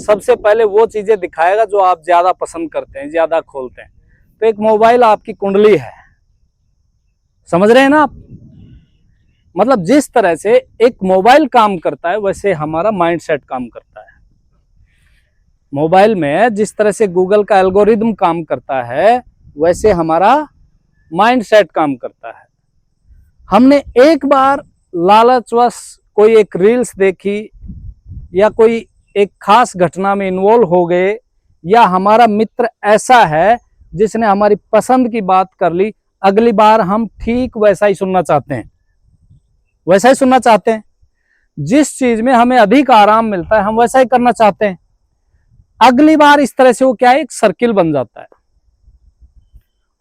सबसे पहले वो चीजें दिखाएगा जो आप ज्यादा पसंद करते हैं, ज्यादा खोलते हैं। तो एक मोबाइल आपकी कुंडली है, समझ रहे हैं ना आप? मतलब जिस तरह से एक मोबाइल काम करता है वैसे हमारा माइंडसेट काम करता है। मोबाइल में जिस तरह से गूगल का एल्गोरिदम काम करता है वैसे हमारा माइंडसेट काम करता है। हमने एक बार लालचवश कोई एक रील्स देखी या कोई एक खास घटना में इन्वॉल्व हो गए, या हमारा मित्र ऐसा है जिसने हमारी पसंद की बात कर ली, अगली बार हम ठीक वैसा ही सुनना चाहते हैं, वैसा ही सुनना चाहते हैं। जिस चीज में हमें अधिक आराम मिलता है हम वैसा ही करना चाहते हैं। अगली बार इस तरह से वो क्या है, एक सर्किल बन जाता है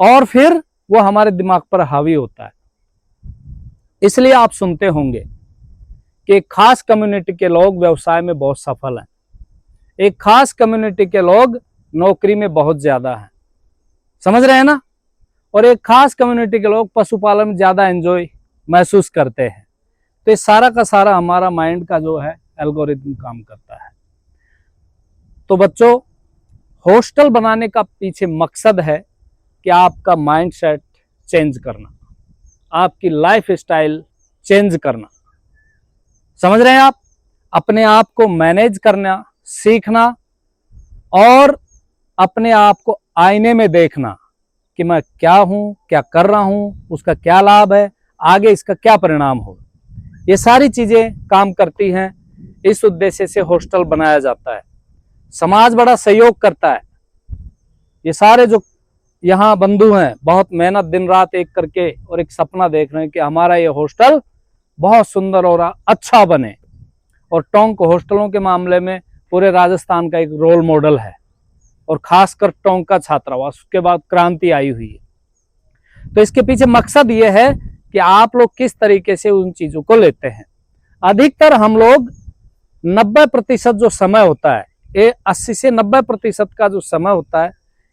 और फिर वो हमारे दिमाग पर हावी होता है। इसलिए आप सुनते होंगे कि एक खास कम्युनिटी के लोग व्यवसाय में बहुत सफल हैं, एक खास कम्युनिटी के लोग नौकरी में बहुत ज्यादा हैं, समझ रहे हैं ना? और एक खास कम्युनिटी के लोग पशुपालन में ज्यादा एंजॉय महसूस करते हैं। तो ये सारा का सारा हमारा माइंड का जो है एल्गोरिथम काम करता है। तो बच्चों, हॉस्टल बनाने का पीछे मकसद है कि आपका माइंडसेट चेंज करना, आपकी लाइफ स्टाइल चेंज करना, समझ रहे हैं आप? अपने आप को मैनेज करना सीखना और अपने आप को आईने में देखना कि मैं क्या हूं, क्या कर रहा हूं, उसका क्या लाभ है, आगे इसका क्या परिणाम हो। ये सारी चीजें काम करती हैं। इस उद्देश्य से हॉस्टल बनाया जाता है। समाज बड़ा सहयोग करता है। ये सारे जो यहाँ बंधु हैं बहुत मेहनत दिन रात एक करके और एक सपना देख रहे हैं कि हमारा ये हॉस्टल बहुत सुंदर और अच्छा बने। और टोंक हॉस्टलों के मामले में पूरे राजस्थान का एक रोल मॉडल है, और खासकर टोंक का छात्रावास, उसके बाद क्रांति आई हुई है। तो इसके पीछे मकसद ये है कि आप लोग किस तरीके से उन चीजों को लेते हैं। अधिकतर हम लोग 90% जो समय होता है, ये 80 से 90% का जो समय होता है,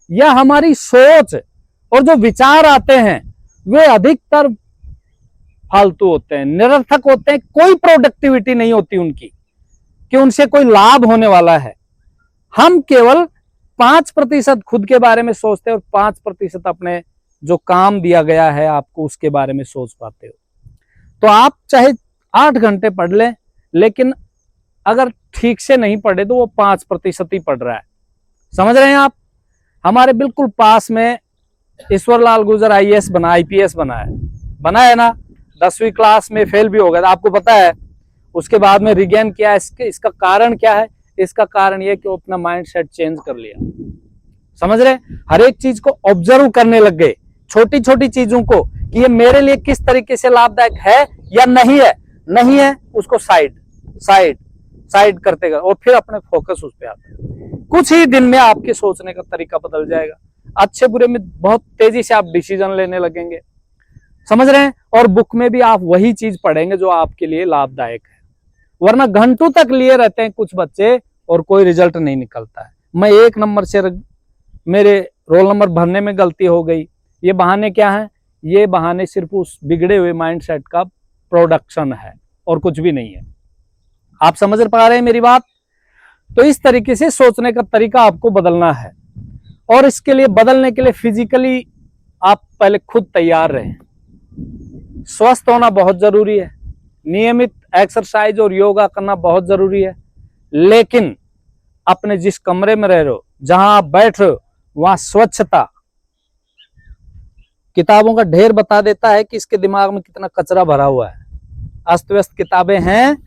यह हमारी सोच और जो विचार आते हैं वे अधिकतर फालतू होते हैं, निरर्थक होते हैं। कोई प्रोडक्टिविटी नहीं होती उनकी कि उनसे कोई लाभ होने वाला है। हम केवल 5% खुद के बारे में सोचते हैं और 5% अपने जो काम दिया गया है आपको उसके बारे में सोच पाते हो। तो आप चाहे 8 घंटे पढ़ लें, लेकिन अगर ठीक से नहीं पढ़े तो वो 5% ही पढ़ रहा है, समझ रहे हैं आप? हमारे बिल्कुल पास में ईश्वर लाल गुर्जर IAS बना, IPS बना है ना। 10वीं क्लास में फेल भी हो गया, आपको पता है। उसके बाद में रिगेन किया। इसका कारण क्या है? इसका कारण यह कि वो अपना माइंडसेट चेंज कर लिया, समझ रहे? हर एक चीज को ऑब्जर्व करने लग गए, छोटी छोटी चीजों को, कि ये मेरे लिए किस तरीके से लाभदायक है या नहीं है। नहीं है उसको साइड करते गए और फिर अपने फोकस उस पर आते हैं। कुछ ही दिन में आपके सोचने का तरीका बदल जाएगा। अच्छे बुरे में बहुत तेजी से आप डिसीजन लेने लगेंगे, समझ रहे हैं? और बुक में भी आप वही चीज पढ़ेंगे जो आपके लिए लाभदायक है। वरना घंटों तक लिए रहते हैं कुछ बच्चे और कोई रिजल्ट नहीं निकलता है। मैं 1 नंबर से, मेरे रोल नंबर भरने में गलती हो गई, ये बहाने क्या है? ये बहाने सिर्फ उस बिगड़े हुए माइंडसेट का प्रोडक्शन है और कुछ भी नहीं है। आप समझ पा रहे हैं मेरी बात? तो इस तरीके से सोचने का तरीका आपको बदलना है, और इसके लिए बदलने के लिए फिजिकली आप पहले खुद तैयार रहें। स्वस्थ होना बहुत जरूरी है, नियमित एक्सरसाइज और योगा करना बहुत जरूरी है। लेकिन अपने जिस कमरे में रह रहे हो, जहां आप बैठ रहे हो, वहां स्वच्छता। किताबों का ढेर बता देता है कि इसके दिमाग में कितना कचरा भरा हुआ है। अस्त व्यस्त किताबें हैं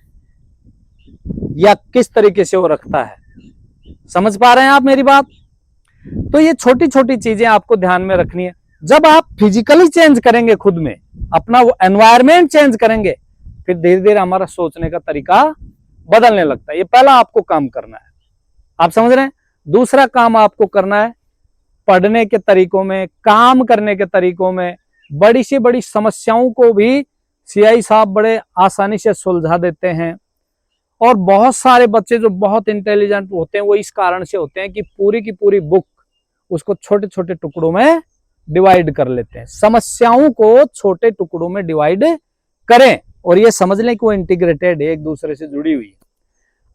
या किस तरीके से वो रखता है। समझ पा रहे हैं आप मेरी बात? तो ये छोटी छोटी चीजें आपको ध्यान में रखनी है। जब आप फिजिकली चेंज करेंगे, खुद में अपना वो एनवायरमेंट चेंज करेंगे, फिर धीरे धीरे हमारा सोचने का तरीका बदलने लगता है। ये पहला आपको काम करना है, आप समझ रहे हैं? दूसरा काम आपको करना है पढ़ने के तरीकों में, काम करने के तरीकों में। बड़ी से बड़ी समस्याओं को भी CI साहब बड़े आसानी से सुलझा देते हैं। और बहुत सारे बच्चे जो बहुत इंटेलिजेंट होते हैं वो इस कारण से होते हैं कि पूरी की पूरी बुक उसको छोटे छोटे टुकड़ों में डिवाइड कर लेते हैं। समस्याओं को छोटे टुकड़ों में डिवाइड करें और ये समझ लें कि वो इंटीग्रेटेड है, एक दूसरे से जुड़ी हुई है।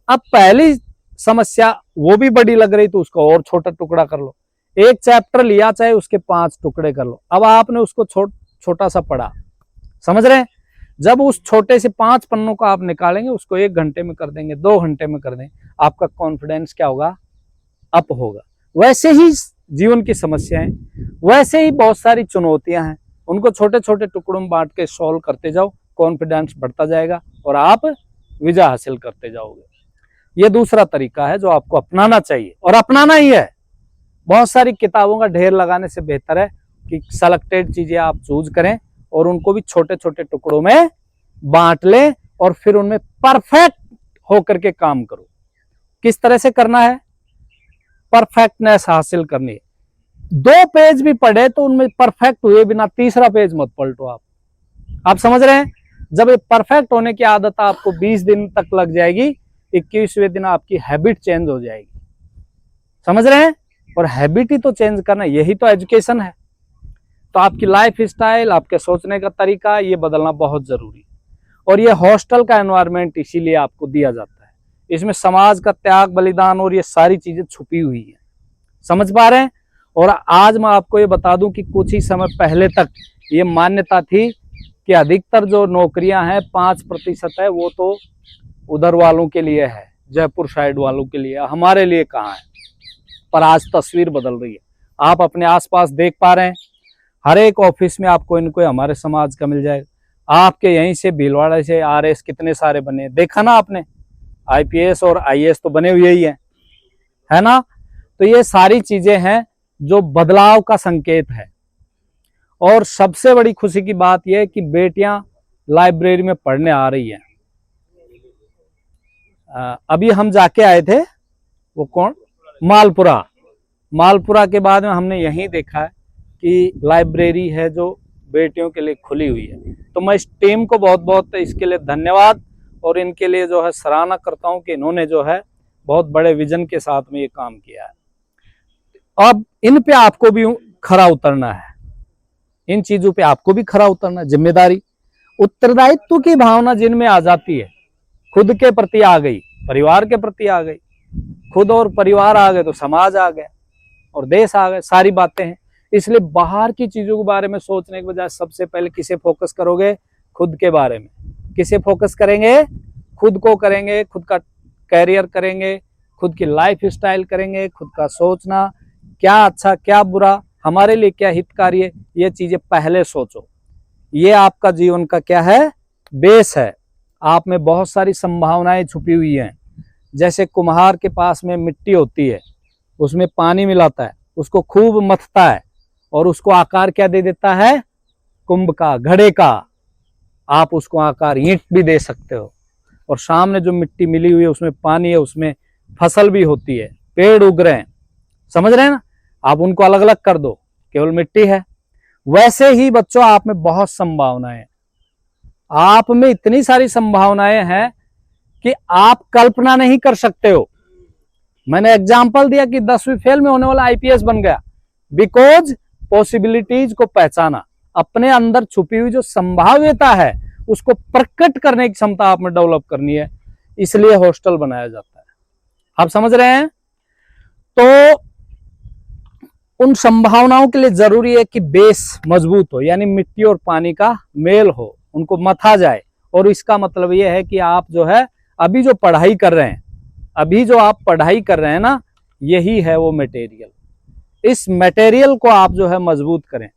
अब पहली समस्या वो भी बड़ी लग रही तो उसको और छोटा टुकड़ा कर लो। एक चैप्टर लिया चाहे उसके 5 टुकड़े कर लो। अब आपने उसको छोटा सा पढ़ा, समझ रहे हैं? जब उस छोटे से 5 पन्नों को आप निकालेंगे, उसको 1 घंटे में कर देंगे, 2 घंटे में कर देंगे, आपका कॉन्फिडेंस क्या होगा? अप होगा। वैसे ही जीवन की समस्याएं, वैसे ही बहुत सारी चुनौतियां हैं, उनको छोटे छोटे टुकड़ों में बांट के सॉल्व करते जाओ, कॉन्फिडेंस बढ़ता जाएगा और आप विजय हासिल करते जाओगे। ये दूसरा तरीका है जो आपको अपनाना चाहिए और अपनाना ही है। बहुत सारी किताबों का ढेर लगाने से बेहतर है कि सेलेक्टेड चीजें आप चूज करें और उनको भी छोटे छोटे टुकड़ों में बांट लें और फिर उनमें परफेक्ट होकर के काम करो। किस तरह से करना है? परफेक्टनेस हासिल करनी है। 2 पेज भी पढ़े तो उनमें परफेक्ट हुए बिना तीसरा पेज मत पलटो। आप समझ रहे हैं? जब ये परफेक्ट होने की आदत आपको 20 दिन तक लग जाएगी, 21वें दिन आपकी हैबिट चेंज हो जाएगी। समझ रहे हैं? और हैबिट ही तो चेंज करना, यही तो एजुकेशन है। तो आपकी लाइफ स्टाइल, आपके सोचने का तरीका, ये बदलना बहुत जरूरी है। और ये हॉस्टल का एनवायरनमेंट इसीलिए आपको दिया जाता है। इसमें समाज का त्याग, बलिदान और ये सारी चीजें छुपी हुई है। समझ पा रहे हैं? और आज मैं आपको ये बता दूं कि कुछ ही समय पहले तक ये मान्यता थी कि अधिकतर जो नौकरियां हैं 5% है, वो तो उधर वालों के लिए है, जयपुर साइड वालों के लिए, हमारे लिए कहाँ है। पर आज तस्वीर बदल रही है। आप अपने आसपास देख पा रहे हैं, हर एक ऑफिस में आपको इनको हमारे समाज का मिल जाएगा। आपके यहीं से भीलवाड़ा से RS कितने सारे बने, देखा ना आपने? IPS और IAS तो बने हुए ही है ना? तो ये सारी चीजें हैं जो बदलाव का संकेत है। और सबसे बड़ी खुशी की बात यह है कि बेटियां लाइब्रेरी में पढ़ने आ रही हैं। अभी हम जाके आए थे, वो कौन, मालपुरा के बाद में हमने यहीं देखा है कि लाइब्रेरी है जो बेटियों के लिए खुली हुई है। तो मैं इस टीम को बहुत बहुत इसके लिए धन्यवाद और इनके लिए जो है सराहना करता हूं कि इन्होंने जो है बहुत बड़े विजन के साथ में ये काम किया है। अब इन पे आपको भी खरा उतरना है, इन चीजों पे आपको भी खरा उतरना है। जिम्मेदारी, उत्तरदायित्व की भावना जिनमें आ जाती है, खुद के प्रति आ गई, परिवार के प्रति आ गई, खुद और परिवार आ गए तो समाज आ गया और देश आ गए, सारी बातें हैं। इसलिए बाहर की चीजों के बारे में सोचने के बजाय सबसे पहले किसे फोकस करोगे? खुद के बारे में। किसे फोकस करेंगे? खुद को करेंगे, खुद का कैरियर करेंगे, खुद की लाइफ स्टाइल करेंगे, खुद का सोचना, क्या अच्छा क्या बुरा, हमारे लिए क्या हितकारी है, ये चीजें पहले सोचो। ये आपका जीवन का क्या है? बेस है। आप में बहुत सारी संभावनाएं छुपी हुई हैं। जैसे कुम्हार के पास में मिट्टी होती है, उसमें पानी मिलाता है, उसको खूब मथता है और उसको आकार क्या दे देता है? कुंभ का, घड़े का। आप उसको आकार ईंट भी दे सकते हो। और सामने जो मिट्टी मिली हुई है उसमें पानी है, उसमें फसल भी होती है, पेड़ उग रहे हैं, समझ रहे हैं ना? आप उनको अलग अलग कर दो, केवल मिट्टी है। वैसे ही बच्चों, आप में बहुत संभावनाएं, आप में इतनी सारी संभावनाएं हैं कि आप कल्पना नहीं कर सकते हो। मैंने एग्जाम्पल दिया कि 10वीं फेल में होने वाला IPS बन गया, बिकॉज पॉसिबिलिटीज को पहचाना, अपने अंदर छुपी हुई जो संभाव्यता है उसको प्रकट करने की क्षमता आप में डेवलप करनी है, इसलिए हॉस्टल बनाया जाता है। आप समझ रहे हैं? तो उन संभावनाओं के लिए जरूरी है कि बेस मजबूत हो, यानी मिट्टी और पानी का मेल हो, उनको मथा जाए। और इसका मतलब यह है कि आप जो है अभी जो पढ़ाई कर रहे हैं, अभी जो आप पढ़ाई कर रहे हैं ना, यही है वो मटेरियल। इस मटेरियल को आप जो है मजबूत करें।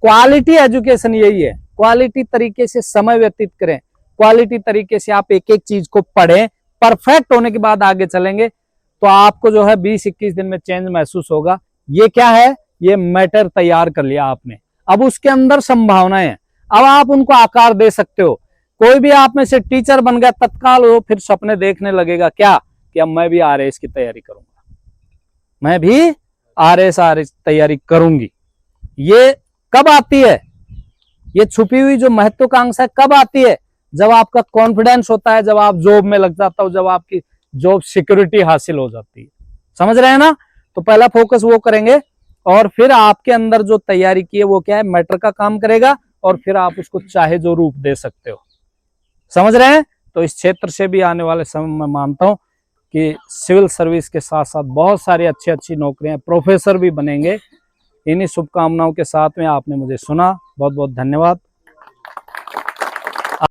क्वालिटी एजुकेशन यही है। क्वालिटी तरीके से समय व्यतीत करें, क्वालिटी तरीके से आप एक एक चीज को पढ़ें। परफेक्ट होने के बाद आगे चलेंगे तो आपको जो है 20-21 दिन में चेंज महसूस होगा। ये क्या है? ये मैटर तैयार कर लिया आपने, अब उसके अंदर संभावनाएं हैं, अब आप उनको आकार दे सकते हो। कोई भी आप में से टीचर बन गया तत्काल, वो फिर सपने देखने लगेगा क्या कि अब मैं भी RS की तैयारी करूंगा, मैं भी RS तैयारी करूंगी। ये कब आती है? ये छुपी हुई जो महत्वाकांक्षा कब आती है? जब आपका कॉन्फिडेंस होता है, जब आप जॉब में लग जाता हो, जब आपकी जॉब सिक्योरिटी हासिल हो जाती है। समझ रहे हैं ना? तो पहला फोकस वो करेंगे और फिर आपके अंदर जो तैयारी की है वो क्या है? मैटर का काम करेगा और फिर आप उसको चाहे जो रूप दे सकते हो। समझ रहे हैं? तो इस क्षेत्र से भी आने वाले समय में मानता हूं कि सिविल सर्विस के साथ साथ बहुत सारी अच्छी अच्छी नौकरियां, प्रोफेसर भी बनेंगे। इन्हीं शुभकामनाओं के साथ में आपने मुझे सुना, बहुत बहुत धन्यवाद।